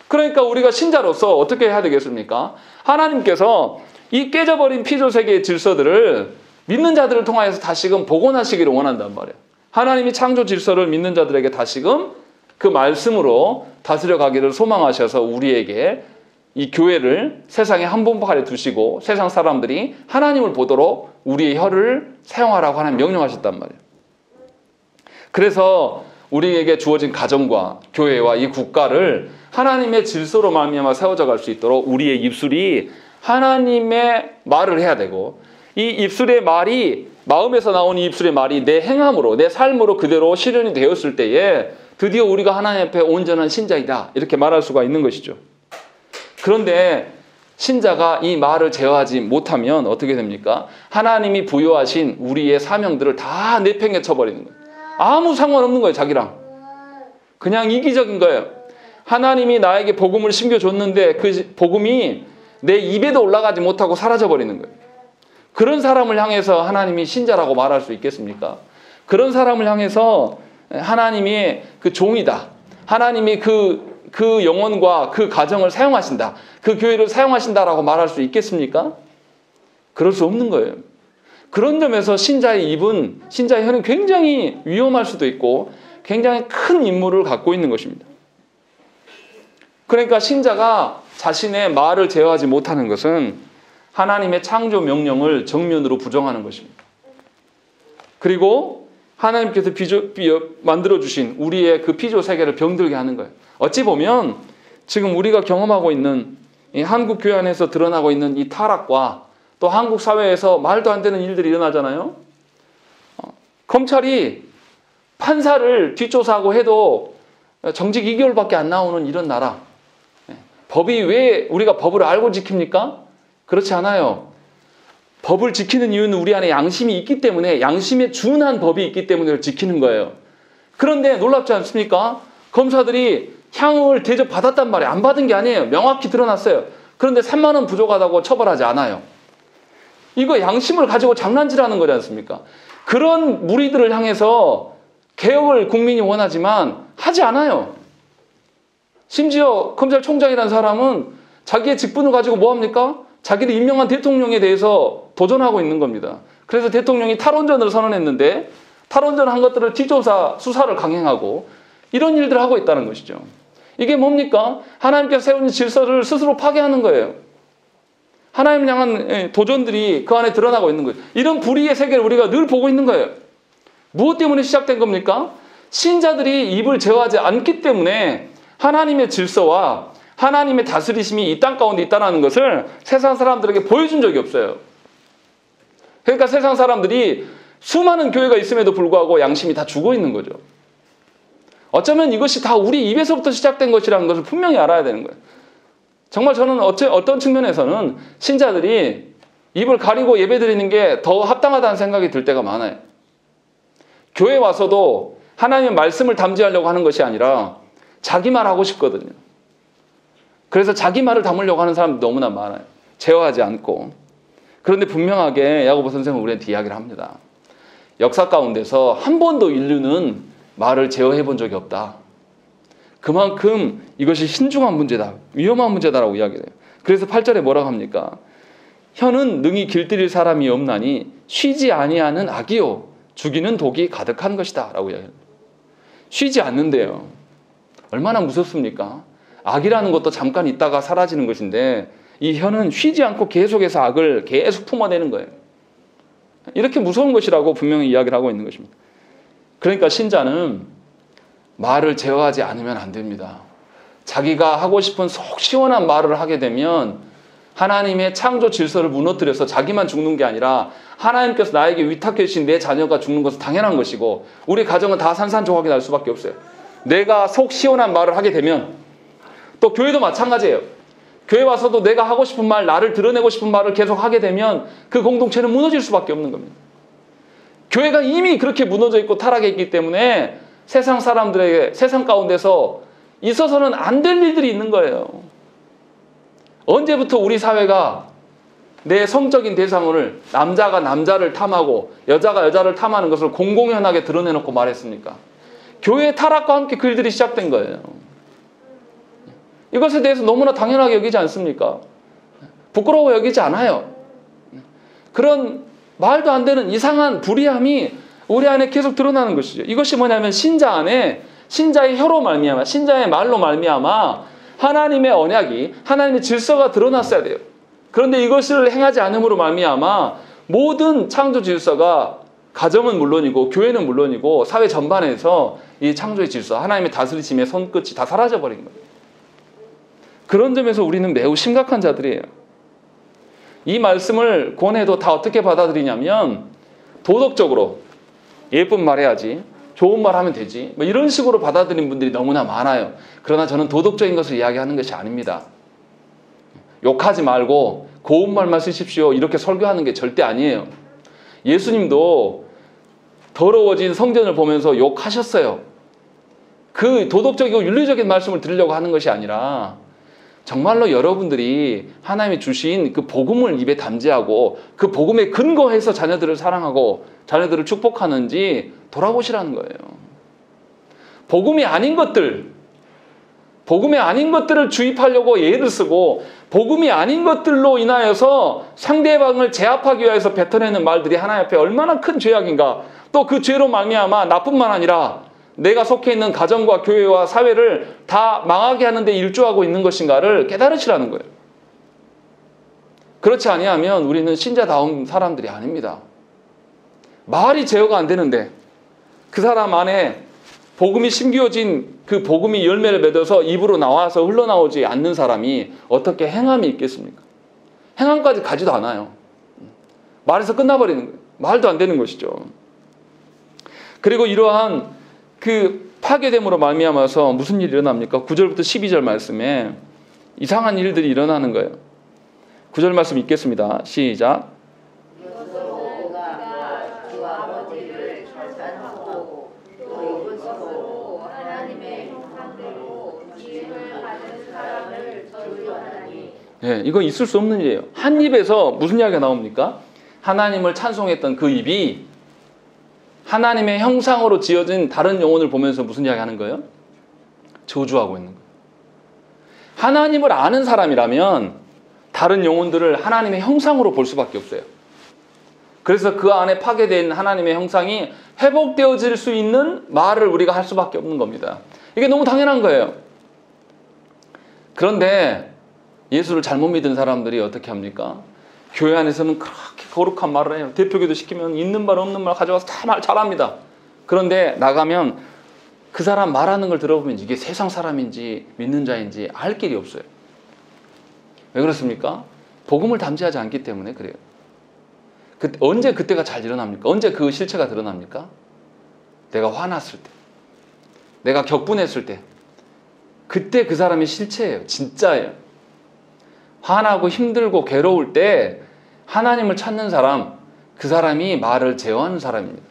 그러니까 우리가 신자로서 어떻게 해야 되겠습니까? 하나님께서 이 깨져버린 피조 세계의 질서들을 믿는 자들을 통하여서 다시금 복원하시기를 원한단 말이에요. 하나님이 창조 질서를 믿는 자들에게 다시금 그 말씀으로 다스려 가기를 소망하셔서 우리에게 이 교회를 세상에 한 번밖에 두시고 세상 사람들이 하나님을 보도록 우리의 혀를 사용하라고 하나님 명령하셨단 말이에요. 그래서 우리에게 주어진 가정과 교회와 이 국가를 하나님의 질서로 말미암아 세워져 갈 수 있도록 우리의 입술이 하나님의 말을 해야 되고 이 입술의 말이 마음에서 나온 이 입술의 말이 내 행함으로 내 삶으로 그대로 실현이 되었을 때에 드디어 우리가 하나님 앞에 온전한 신자이다 이렇게 말할 수가 있는 것이죠. 그런데 신자가 이 말을 제어하지 못하면 어떻게 됩니까? 하나님이 부여하신 우리의 사명들을 다 내팽개 쳐버리는 거예요. 아무 상관없는 거예요. 자기랑. 그냥 이기적인 거예요. 하나님이 나에게 복음을 심겨줬는데 그 복음이 내 입에도 올라가지 못하고 사라져버리는 거예요. 그런 사람을 향해서 하나님이 신자라고 말할 수 있겠습니까? 그런 사람을 향해서 하나님이 그 종이다. 하나님이 그 영혼과 그 가정을 사용하신다. 그 교회를 사용하신다라고 말할 수 있겠습니까? 그럴 수 없는 거예요. 그런 점에서 신자의 혀는 굉장히 위험할 수도 있고 굉장히 큰 임무를 갖고 있는 것입니다. 그러니까 신자가 자신의 말을 제어하지 못하는 것은 하나님의 창조 명령을 정면으로 부정하는 것입니다. 그리고 하나님께서 만들어주신 우리의 그 피조 세계를 병들게 하는 거예요. 어찌 보면 지금 우리가 경험하고 있는 이 한국 교회 안에서 드러나고 있는 이 타락과 또 한국 사회에서 말도 안 되는 일들이 일어나잖아요. 검찰이 판사를 뒷조사하고 해도 정직 2개월밖에 안 나오는 이런 나라. 법이 왜 우리가 법을 알고 지킵니까? 그렇지 않아요. 법을 지키는 이유는 우리 안에 양심이 있기 때문에, 양심에 준한 법이 있기 때문에 지키는 거예요. 그런데 놀랍지 않습니까? 검사들이 향응을 대접받았단 말이에요. 안 받은 게 아니에요. 명확히 드러났어요. 그런데 3만 원 부족하다고 처벌하지 않아요. 이거 양심을 가지고 장난질하는 거지 않습니까? 그런 무리들을 향해서 개혁을 국민이 원하지만 하지 않아요. 심지어 검찰총장이라는 사람은 자기의 직분을 가지고 뭐 합니까? 자기를 임명한 대통령에 대해서 도전하고 있는 겁니다. 그래서 대통령이 탈원전을 선언했는데 탈원전한 것들을 뒷조사 수사를 강행하고 이런 일들을 하고 있다는 것이죠. 이게 뭡니까? 하나님께서 세운 질서를 스스로 파괴하는 거예요. 하나님을 향한 도전들이 그 안에 드러나고 있는 거예요. 이런 불의의 세계를 우리가 늘 보고 있는 거예요. 무엇 때문에 시작된 겁니까? 신자들이 입을 제어하지 않기 때문에 하나님의 질서와 하나님의 다스리심이 이 땅 가운데 있다는 것을 세상 사람들에게 보여준 적이 없어요. 그러니까 세상 사람들이 수많은 교회가 있음에도 불구하고 양심이 다 죽어 있는 거죠. 어쩌면 이것이 다 우리 입에서부터 시작된 것이라는 것을 분명히 알아야 되는 거예요. 정말 저는 어떤 측면에서는 신자들이 입을 가리고 예배드리는 게 더 합당하다는 생각이 들 때가 많아요. 교회 와서도 하나님의 말씀을 담지하려고 하는 것이 아니라 자기 말 하고 싶거든요. 그래서 자기 말을 담으려고 하는 사람들이 너무나 많아요. 제어하지 않고. 그런데 분명하게 야고보 선생은 우리한테 이야기를 합니다. 역사 가운데서 한 번도 인류는 말을 제어해 본 적이 없다. 그만큼 이것이 신중한 문제다. 위험한 문제다라고 이야기해요. 그래서 8절에 뭐라고 합니까? 혀는 능히 길들일 사람이 없나니 쉬지 아니하는 악이요 죽이는 독이 가득한 것이다 라고 이야기합니다. 쉬지 않는데요. 얼마나 무섭습니까? 악이라는 것도 잠깐 있다가 사라지는 것인데 이 혀는 쉬지 않고 계속해서 악을 계속 품어내는 거예요. 이렇게 무서운 것이라고 분명히 이야기를 하고 있는 것입니다. 그러니까 신자는 말을 제어하지 않으면 안 됩니다. 자기가 하고 싶은 속 시원한 말을 하게 되면 하나님의 창조 질서를 무너뜨려서 자기만 죽는 게 아니라 하나님께서 나에게 위탁해 주신 내 자녀가 죽는 것은 당연한 것이고 우리 가정은 다 산산조각이 날 수밖에 없어요. 내가 속 시원한 말을 하게 되면 또 교회도 마찬가지예요. 교회 와서도 내가 하고 싶은 말, 나를 드러내고 싶은 말을 계속 하게 되면 그 공동체는 무너질 수밖에 없는 겁니다. 교회가 이미 그렇게 무너져 있고 타락해 있기 때문에 세상 사람들에게 세상 가운데서 있어서는 안 될 일들이 있는 거예요. 언제부터 우리 사회가 내 성적인 대상을 남자가 남자를 탐하고 여자가 여자를 탐하는 것을 공공연하게 드러내놓고 말했습니까? 교회의 타락과 함께 그 일들이 시작된 거예요. 이것에 대해서 너무나 당연하게 여기지 않습니까? 부끄러워 여기지 않아요. 그런 말도 안 되는 이상한 불의함이 우리 안에 계속 드러나는 것이죠. 이것이 뭐냐면 신자 안에 신자의 혀로 말미암아 신자의 말로 말미암아 하나님의 언약이 하나님의 질서가 드러났어야 돼요. 그런데 이것을 행하지 않음으로 말미암아 모든 창조 질서가 가정은 물론이고 교회는 물론이고 사회 전반에서 이 창조의 질서 하나님의 다스리심의 손끝이 다 사라져버린 거예요. 그런 점에서 우리는 매우 심각한 자들이에요. 이 말씀을 권해도 다 어떻게 받아들이냐면 도덕적으로 예쁜 말 해야지 좋은 말 하면 되지 뭐 이런 식으로 받아들이는 분들이 너무나 많아요. 그러나 저는 도덕적인 것을 이야기하는 것이 아닙니다. 욕하지 말고 고운 말만 쓰십시오 이렇게 설교하는 게 절대 아니에요. 예수님도 더러워진 성전을 보면서 욕하셨어요. 그 도덕적이고 윤리적인 말씀을 드리려고 하는 것이 아니라 정말로 여러분들이 하나님이 주신 그 복음을 입에 담지하고 그 복음에 근거해서 자녀들을 사랑하고 자녀들을 축복하는지 돌아보시라는 거예요. 복음이 아닌 것들을 주입하려고 예를 쓰고 복음이 아닌 것들로 인하여서 상대방을 제압하기 위해서 뱉어내는 말들이 하나님 앞에 얼마나 큰 죄악인가. 또 그 죄로 말미암아 나뿐만 아니라 내가 속해 있는 가정과 교회와 사회를 다 망하게 하는 데 일조하고 있는 것인가를 깨달으시라는 거예요. 그렇지 아니하면 우리는 신자다운 사람들이 아닙니다. 말이 제어가 안 되는데 그 사람 안에 복음이 심겨진 그 복음이 열매를 맺어서 입으로 나와서 흘러나오지 않는 사람이 어떻게 행함이 있겠습니까? 행함까지 가지도 않아요. 말에서 끝나버리는 거예요. 말도 안 되는 것이죠. 그리고 이러한 그 파괴됨으로 말미암아서 무슨 일이 일어납니까? 9절부터 12절 말씀에 이상한 일들이 일어나는 거예요. 9절 말씀 읽겠습니다. 시작. 여호와가 주 아버지를 결단하고 또 이것으로 하나님의 형상대로 지음을 받은 사람을 저주하나니. 예, 이거 있을 수 없는 일이에요. 한 입에서 무슨 이야기가 나옵니까? 하나님을 찬송했던 그 입이 하나님의 형상으로 지어진 다른 영혼을 보면서 무슨 이야기 하는 거예요? 저주하고 있는 거예요. 하나님을 아는 사람이라면 다른 영혼들을 하나님의 형상으로 볼 수밖에 없어요. 그래서 그 안에 파괴된 하나님의 형상이 회복되어질 수 있는 말을 우리가 할 수밖에 없는 겁니다. 이게 너무 당연한 거예요. 그런데 예수를 잘못 믿은 사람들이 어떻게 합니까? 교회 안에서는 그렇게 거룩한 말을 해요. 대표기도 시키면 있는 말 없는 말 가져와서 다 말 잘합니다. 그런데 나가면 그 사람 말하는 걸 들어보면 이게 세상 사람인지 믿는 자인지 알 길이 없어요. 왜 그렇습니까? 복음을 담지하지 않기 때문에 그래요. 언제 그때가 잘 일어납니까? 언제 그 실체가 드러납니까? 내가 화났을 때, 내가 격분했을 때, 그때 그 사람이 실체예요. 진짜예요. 화나고 힘들고 괴로울 때 하나님을 찾는 사람, 그 사람이 말을 제어하는 사람입니다.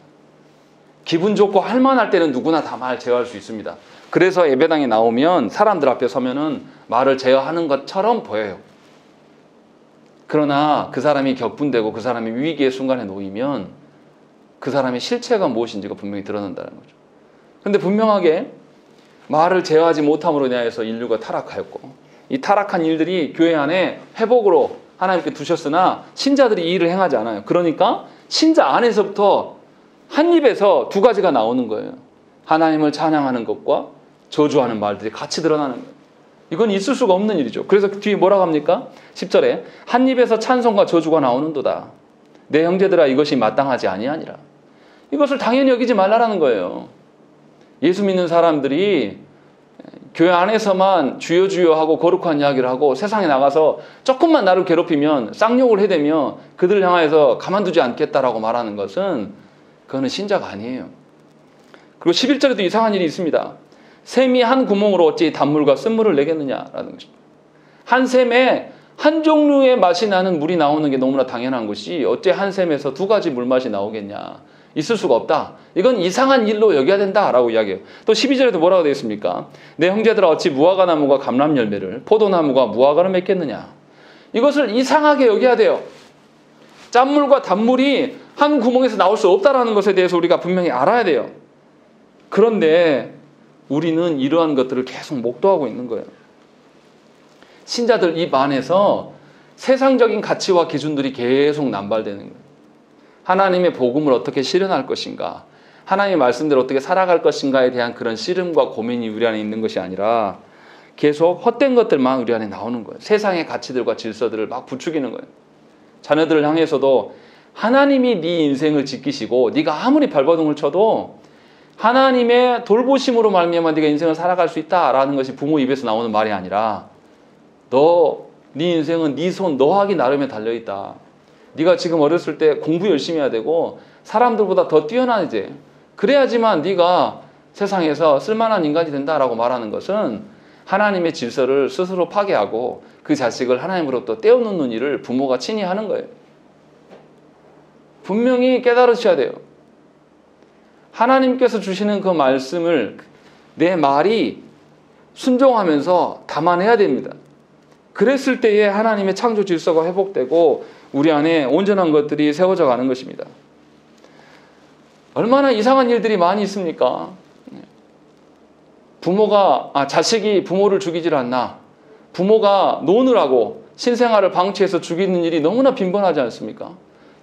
기분 좋고 할만할 때는 누구나 다 말 제어할 수 있습니다. 그래서 예배당에 나오면 사람들 앞에 서면은 말을 제어하는 것처럼 보여요. 그러나 그 사람이 격분되고 그 사람이 위기의 순간에 놓이면 그 사람의 실체가 무엇인지가 분명히 드러난다는 거죠. 그런데 분명하게 말을 제어하지 못함으로 인하여서 인류가 타락하였고, 이 타락한 일들이 교회 안에 회복으로 하나님께 두셨으나 신자들이 이 일을 행하지 않아요. 그러니까 신자 안에서부터 한 입에서 두 가지가 나오는 거예요. 하나님을 찬양하는 것과 저주하는 말들이 같이 드러나는 거예요. 이건 있을 수가 없는 일이죠. 그래서 뒤에 뭐라고 합니까? 10절에 한 입에서 찬송과 저주가 나오는도다. 내 형제들아 이것이 마땅하지 아니하니라. 이것을 당연히 여기지 말라라는 거예요. 예수 믿는 사람들이 교회 안에서만 주여 주여 하고 거룩한 이야기를 하고 세상에 나가서 조금만 나를 괴롭히면 쌍욕을 해대며 그들을 향해서 가만두지 않겠다라고 말하는 것은 그거는 신자가 아니에요. 그리고 11절에도 이상한 일이 있습니다. 샘이 한 구멍으로 어찌 단물과 쓴물을 내겠느냐라는 것입니다. 한 샘에 한 종류의 맛이 나는 물이 나오는 게 너무나 당연한 것이 어째 한 샘에서 두 가지 물맛이 나오겠냐. 있을 수가 없다. 이건 이상한 일로 여겨야 된다라고 이야기해요. 또 12절에도 뭐라고 되어 있습니까? 내 형제들아 어찌 무화과 나무가 감람 열매를 포도나무가 무화과를 맺겠느냐. 이것을 이상하게 여겨야 돼요. 짠물과 단물이 한 구멍에서 나올 수 없다라는 것에 대해서 우리가 분명히 알아야 돼요. 그런데 우리는 이러한 것들을 계속 목도하고 있는 거예요. 신자들 입 안에서 세상적인 가치와 기준들이 계속 남발되는 거예요. 하나님의 복음을 어떻게 실현할 것인가, 하나님의 말씀대로 어떻게 살아갈 것인가에 대한 그런 씨름과 고민이 우리 안에 있는 것이 아니라 계속 헛된 것들만 우리 안에 나오는 거예요. 세상의 가치들과 질서들을 막 부추기는 거예요. 자녀들을 향해서도 하나님이 네 인생을 지키시고 네가 아무리 발버둥을 쳐도 하나님의 돌보심으로 말미암아 네가 인생을 살아갈 수 있다라는 것이 부모 입에서 나오는 말이 아니라 네 인생은 네 손 너 하기 나름에 달려있다. 네가 지금 어렸을 때 공부 열심히 해야 되고 사람들보다 더 뛰어나야지. 그래야지만 네가 세상에서 쓸만한 인간이 된다라고 말하는 것은 하나님의 질서를 스스로 파괴하고 그 자식을 하나님으로부터 떼어놓는 일을 부모가 친히 하는 거예요. 분명히 깨달으셔야 돼요. 하나님께서 주시는 그 말씀을 내 말이 순종하면서 담아내야 됩니다. 그랬을 때에 하나님의 창조 질서가 회복되고 우리 안에 온전한 것들이 세워져 가는 것입니다. 얼마나 이상한 일들이 많이 있습니까? 자식이 부모를 죽이질 않나. 부모가 노느라고 신생아를 방치해서 죽이는 일이 너무나 빈번하지 않습니까?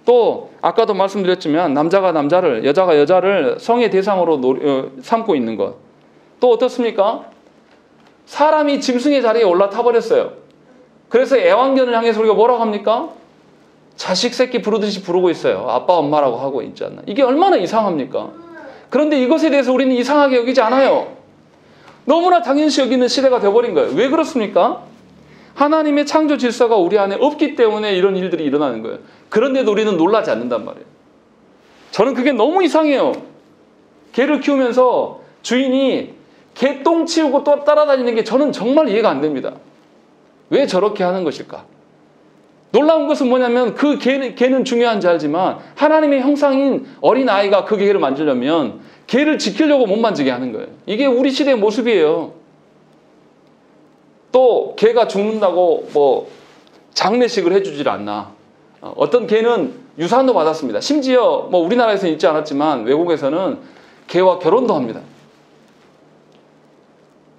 또 아까도 말씀드렸지만 남자가 남자를, 여자가 여자를 성의 대상으로 삼고 있는 것. 또 어떻습니까? 사람이 짐승의 자리에 올라타 버렸어요. 그래서 애완견을 향해서 우리가 뭐라고 합니까? 자식 새끼 부르듯이 부르고 있어요. 아빠 엄마라고 하고 있지 않나. 이게 얼마나 이상합니까? 그런데 이것에 대해서 우리는 이상하게 여기지 않아요. 너무나 당연시 여기는 시대가 되어버린 거예요. 왜 그렇습니까? 하나님의 창조 질서가 우리 안에 없기 때문에 이런 일들이 일어나는 거예요. 그런데도 우리는 놀라지 않는단 말이에요. 저는 그게 너무 이상해요. 개를 키우면서 주인이 개 똥 치우고 또 따라다니는 게 저는 정말 이해가 안 됩니다. 왜 저렇게 하는 것일까? 놀라운 것은 뭐냐면 그 개는 중요한지 알지만 하나님의 형상인 어린아이가 그 개를 만지려면 개를 지키려고 못 만지게 하는 거예요. 이게 우리 시대의 모습이에요. 또 개가 죽는다고 뭐 장례식을 해주질 않나. 어떤 개는 유산도 받았습니다. 심지어 뭐 우리나라에서는 있지 않았지만 외국에서는 개와 결혼도 합니다.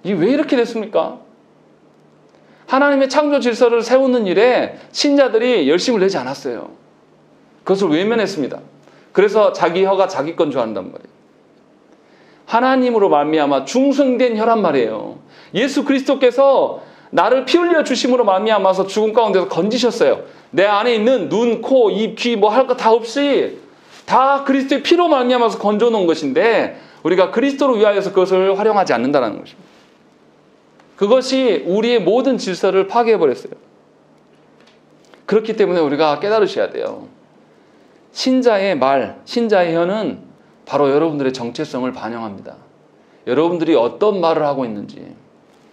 이게 왜 이렇게 됐습니까? 하나님의 창조 질서를 세우는 일에 신자들이 열심을 내지 않았어요. 그것을 외면했습니다. 그래서 자기 혀가 자기 건 줄 안단 말이에요. 하나님으로 말미암아 중생된 혀란 말이에요. 예수 그리스도께서 나를 피 흘려 주심으로 말미암아서 죽음 가운데서 건지셨어요. 내 안에 있는 눈, 코, 입, 귀 뭐 할 거 다 없이 다 그리스도의 피로 말미암아서 건져 놓은 것인데 우리가 그리스도를 위하여서 그것을 활용하지 않는다는 것입니다. 그것이 우리의 모든 질서를 파괴해버렸어요. 그렇기 때문에 우리가 깨달으셔야 돼요. 신자의 말, 신자의 혀는 바로 여러분들의 정체성을 반영합니다. 여러분들이 어떤 말을 하고 있는지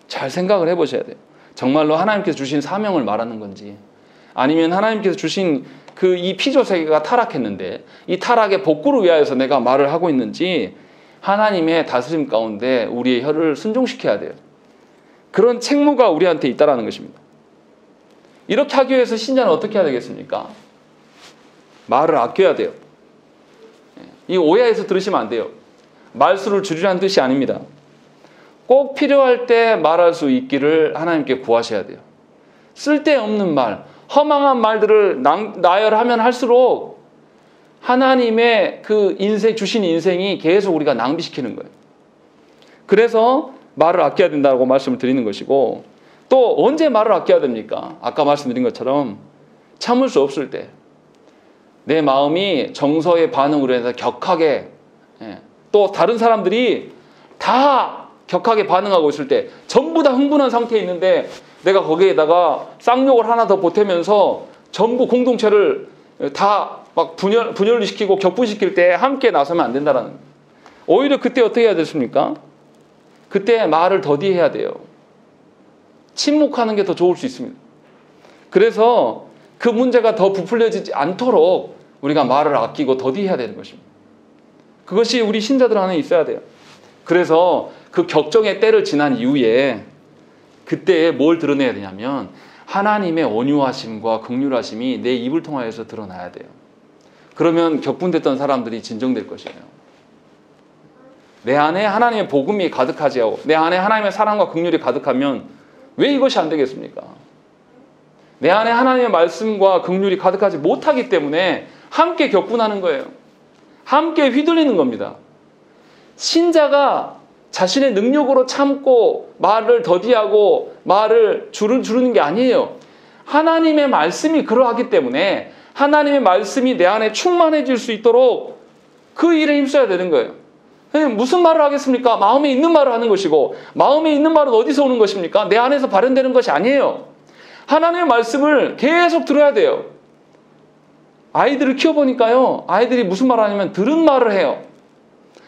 잘 생각을 해보셔야 돼요. 정말로 하나님께서 주신 사명을 말하는 건지 아니면 하나님께서 주신 이 피조 세계가 타락했는데 이 타락의 복구를 위하여서 내가 말을 하고 있는지 하나님의 다스림 가운데 우리의 혀를 순종시켜야 돼요. 그런 책무가 우리한테 있다는 것입니다. 이렇게 하기 위해서 신자는 어떻게 해야 되겠습니까? 말을 아껴야 돼요. 이 오해해서 들으시면 안 돼요. 말수를 줄이라는 뜻이 아닙니다. 꼭 필요할 때 말할 수 있기를 하나님께 구하셔야 돼요. 쓸데없는 말, 허망한 말들을 나열하면 할수록 하나님의 그 주신 인생이 계속 우리가 낭비시키는 거예요. 그래서 말을 아껴야 된다고 말씀을 드리는 것이고 또 언제 말을 아껴야 됩니까? 아까 말씀드린 것처럼 참을 수 없을 때 내 마음이 정서의 반응으로 해서 격하게 또 다른 사람들이 다 격하게 반응하고 있을 때 전부 다 흥분한 상태에 있는데 내가 거기에다가 쌍욕을 하나 더 보태면서 전부 공동체를 다 막 분열을 시키고 격분시킬 때 함께 나서면 안 된다라는 거예요. 오히려 그때 어떻게 해야 됐습니까? 그때 말을 더디해야 돼요. 침묵하는 게 더 좋을 수 있습니다. 그래서 그 문제가 더 부풀려지지 않도록 우리가 말을 아끼고 더디해야 되는 것입니다. 그것이 우리 신자들 안에 있어야 돼요. 그래서 그 격정의 때를 지난 이후에 그때에 뭘 드러내야 되냐면 하나님의 온유하심과 긍휼하심이 내 입을 통하여서 드러나야 돼요. 그러면 격분됐던 사람들이 진정될 것이에요. 내 안에 하나님의 복음이 가득하지 하고 내 안에 하나님의 사랑과 긍휼이 가득하면 왜 이것이 안 되겠습니까? 내 안에 하나님의 말씀과 긍휼이 가득하지 못하기 때문에 함께 격분하는 거예요. 함께 휘둘리는 겁니다. 신자가 자신의 능력으로 참고 말을 더디하고 말을 주르는 게 아니에요. 하나님의 말씀이 그러하기 때문에 하나님의 말씀이 내 안에 충만해질 수 있도록 그 일에 힘써야 되는 거예요. 무슨 말을 하겠습니까? 마음에 있는 말을 하는 것이고 마음에 있는 말은 어디서 오는 것입니까? 내 안에서 발현되는 것이 아니에요. 하나님의 말씀을 계속 들어야 돼요. 아이들을 키워보니까요. 아이들이 무슨 말을 하냐면 들은 말을 해요.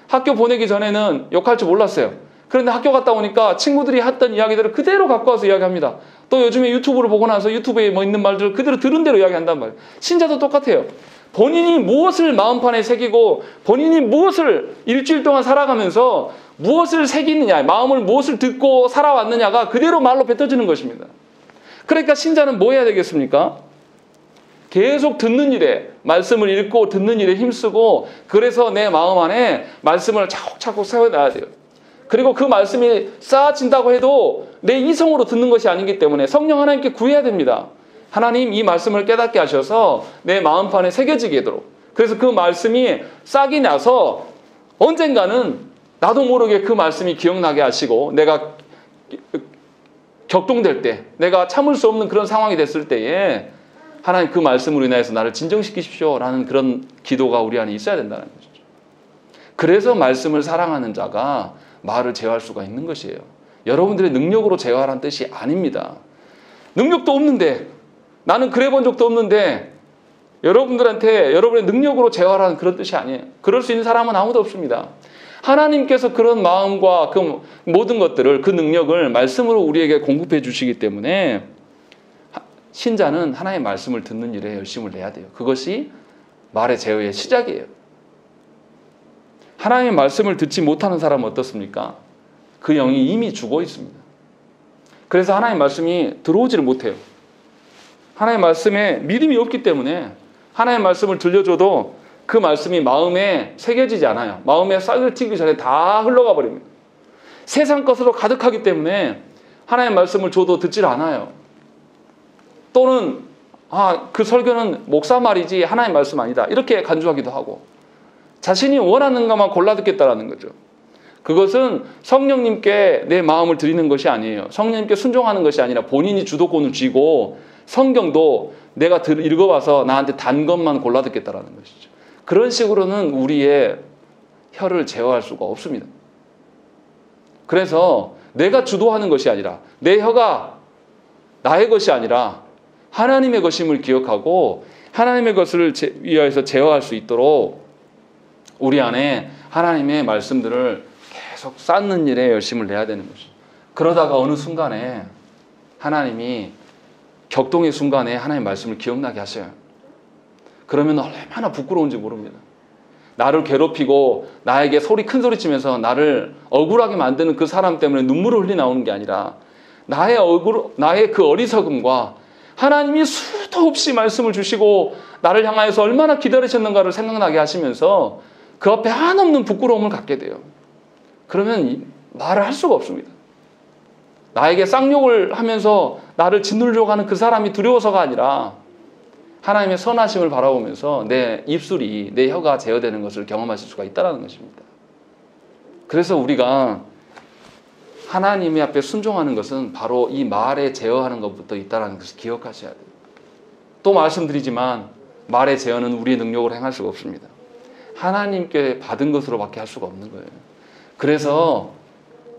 학교 보내기 전에는 욕할 줄 몰랐어요. 그런데 학교 갔다 오니까 친구들이 했던 이야기들을 그대로 갖고 와서 이야기합니다. 또 요즘에 유튜브를 보고 나서 유튜브에 뭐 있는 말들을 그대로 들은 대로 이야기한단 말이에요. 신자도 똑같아요. 본인이 무엇을 마음판에 새기고 본인이 무엇을 일주일 동안 살아가면서 무엇을 새기느냐, 마음을 무엇을 듣고 살아왔느냐가 그대로 말로 뱉어지는 것입니다. 그러니까 신자는 뭐 해야 되겠습니까? 계속 듣는 일에, 말씀을 읽고 듣는 일에 힘쓰고 그래서 내 마음 안에 말씀을 차곡차곡 세워놔야 돼요. 그리고 그 말씀이 쌓아진다고 해도 내 이성으로 듣는 것이 아니기 때문에 성령 하나님께 구해야 됩니다. 하나님 이 말씀을 깨닫게 하셔서 내 마음판에 새겨지게 하도록. 그래서 그 말씀이 싹이 나서 언젠가는 나도 모르게 그 말씀이 기억나게 하시고 내가 격동될 때, 내가 참을 수 없는 그런 상황이 됐을 때에 하나님 그 말씀으로 인해서 나를 진정시키십시오라는 그런 기도가 우리 안에 있어야 된다는 것이죠. 그래서 말씀을 사랑하는 자가 말을 제어할 수가 있는 것이에요. 여러분들의 능력으로 제어하라는 뜻이 아닙니다. 능력도 없는데 나는 그래 본 적도 없는데 여러분들한테 여러분의 능력으로 제어하라는 그런 뜻이 아니에요. 그럴 수 있는 사람은 아무도 없습니다. 하나님께서 그런 마음과 그 모든 것들을, 그 능력을 말씀으로 우리에게 공급해 주시기 때문에 신자는 하나님의 말씀을 듣는 일에 열심을 내야 돼요. 그것이 말의 제어의 시작이에요. 하나님의 말씀을 듣지 못하는 사람은 어떻습니까? 그 영이 이미 죽어 있습니다. 그래서 하나님의 말씀이 들어오지를 못해요. 하나님의 말씀에 믿음이 없기 때문에 하나님의 말씀을 들려줘도 그 말씀이 마음에 새겨지지 않아요. 마음에 싹을 튀기 전에 다 흘러가 버립니다. 세상 것으로 가득하기 때문에 하나님의 말씀을 줘도 듣질 않아요. 또는 그 설교는 목사 말이지 하나님의 말씀 아니다, 이렇게 간주하기도 하고, 자신이 원하는 것만 골라 듣겠다라는 거죠. 그것은 성령님께 내 마음을 드리는 것이 아니에요. 성령님께 순종하는 것이 아니라 본인이 주도권을 쥐고 성경도 내가 읽어봐서 나한테 단 것만 골라 듣겠다라는 것이죠. 그런 식으로는 우리의 혀를 제어할 수가 없습니다. 그래서 내가 주도하는 것이 아니라, 내 혀가 나의 것이 아니라 하나님의 것임을 기억하고 하나님의 것을 위하여서 제어할 수 있도록 우리 안에 하나님의 말씀들을 계속 쌓는 일에 열심을 내야 되는 것이죠. 그러다가 어느 순간에 하나님이 격동의 순간에 하나님의 말씀을 기억나게 하셔요. 그러면 얼마나 부끄러운지 모릅니다. 나를 괴롭히고 나에게 큰 소리 치면서 나를 억울하게 만드는 그 사람 때문에 눈물을 흘리 나오는 게 아니라 나의 그 어리석음과 하나님이 수도 없이 말씀을 주시고 나를 향하여서 얼마나 기다리셨는가를 생각나게 하시면서 그 앞에 한없는 부끄러움을 갖게 돼요. 그러면 말을 할 수가 없습니다. 나에게 쌍욕을 하면서 나를 짓누르려고 하는 그 사람이 두려워서가 아니라 하나님의 선하심을 바라보면서 내 입술이, 내 혀가 제어되는 것을 경험하실 수가 있다는 것입니다. 그래서 우리가 하나님의 앞에 순종하는 것은 바로 이 말에 제어하는 것부터 있다는 것을 기억하셔야 돼요. 또 말씀드리지만 말의 제어는 우리의 능력으로 행할 수가 없습니다. 하나님께 받은 것으로밖에 할 수가 없는 거예요. 그래서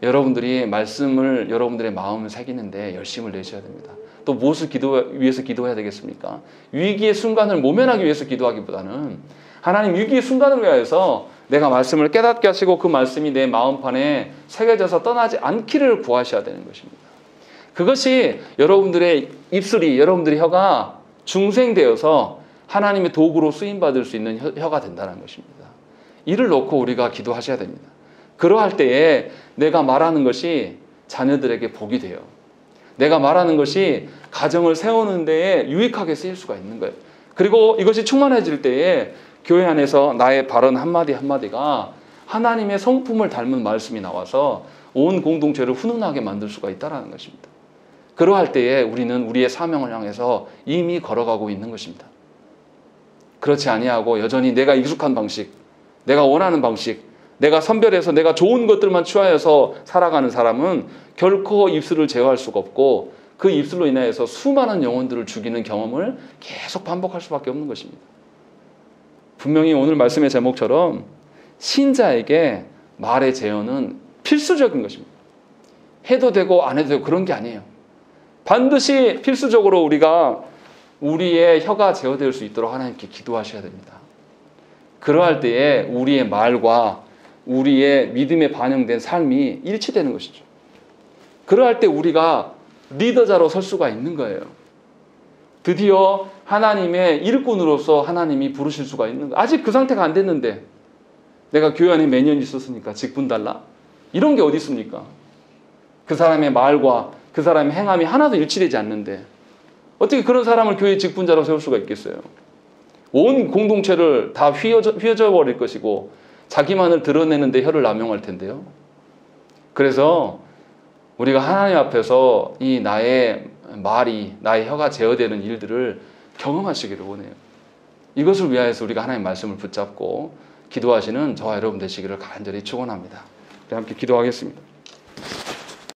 여러분들이 말씀을 여러분들의 마음을 새기는데 열심을 내셔야 됩니다. 또 무엇을 위해서 기도해야 되겠습니까? 위기의 순간을 모면하기 위해서 기도하기보다는 하나님, 위기의 순간을 위하여서 내가 말씀을 깨닫게 하시고 그 말씀이 내 마음판에 새겨져서 떠나지 않기를 구하셔야 되는 것입니다. 그것이 여러분들의 입술이, 여러분들의 혀가 중생되어서 하나님의 도구로 쓰임받을 수 있는 혀가 된다는 것입니다. 이를 놓고 우리가 기도하셔야 됩니다. 그러할 때에 내가 말하는 것이 자녀들에게 복이 돼요. 내가 말하는 것이 가정을 세우는 데에 유익하게 쓰일 수가 있는 거예요. 그리고 이것이 충만해질 때에 교회 안에서 나의 발언 한마디 한마디가 하나님의 성품을 닮은 말씀이 나와서 온 공동체를 훈훈하게 만들 수가 있다는 것입니다. 그러할 때에 우리는 우리의 사명을 향해서 이미 걸어가고 있는 것입니다. 그렇지 아니하고 여전히 내가 익숙한 방식, 내가 원하는 방식, 내가 선별해서 내가 좋은 것들만 취하여서 살아가는 사람은 결코 입술을 제어할 수가 없고 그 입술로 인하여서 수많은 영혼들을 죽이는 경험을 계속 반복할 수밖에 없는 것입니다. 분명히 오늘 말씀의 제목처럼 신자에게 말의 제어는 필수적인 것입니다. 해도 되고 안 해도 되고 그런 게 아니에요. 반드시 필수적으로 우리가 우리의 혀가 제어될 수 있도록 하나님께 기도하셔야 됩니다. 그러할 때에 우리의 말과 우리의 믿음에 반영된 삶이 일치되는 것이죠. 그러할 때 우리가 리더자로 설 수가 있는 거예요. 드디어 하나님의 일꾼으로서 하나님이 부르실 수가 있는 거예요. 아직 그 상태가 안 됐는데 내가 교회 안에 몇 년 있었으니까 직분 달라? 이런 게 어디 있습니까? 그 사람의 말과 그 사람의 행함이 하나도 일치되지 않는데 어떻게 그런 사람을 교회 직분자로 세울 수가 있겠어요? 온 공동체를 다 휘어져 버릴 것이고 자기만을 드러내는 데 혀를 남용할 텐데요. 그래서 우리가 하나님 앞에서 이 나의 말이, 나의 혀가 제어되는 일들을 경험하시기를 원해요. 이것을 위하여서 우리가 하나님의 말씀을 붙잡고 기도하시는 저와 여러분 되시기를 간절히 축원합니다. 함께 기도하겠습니다.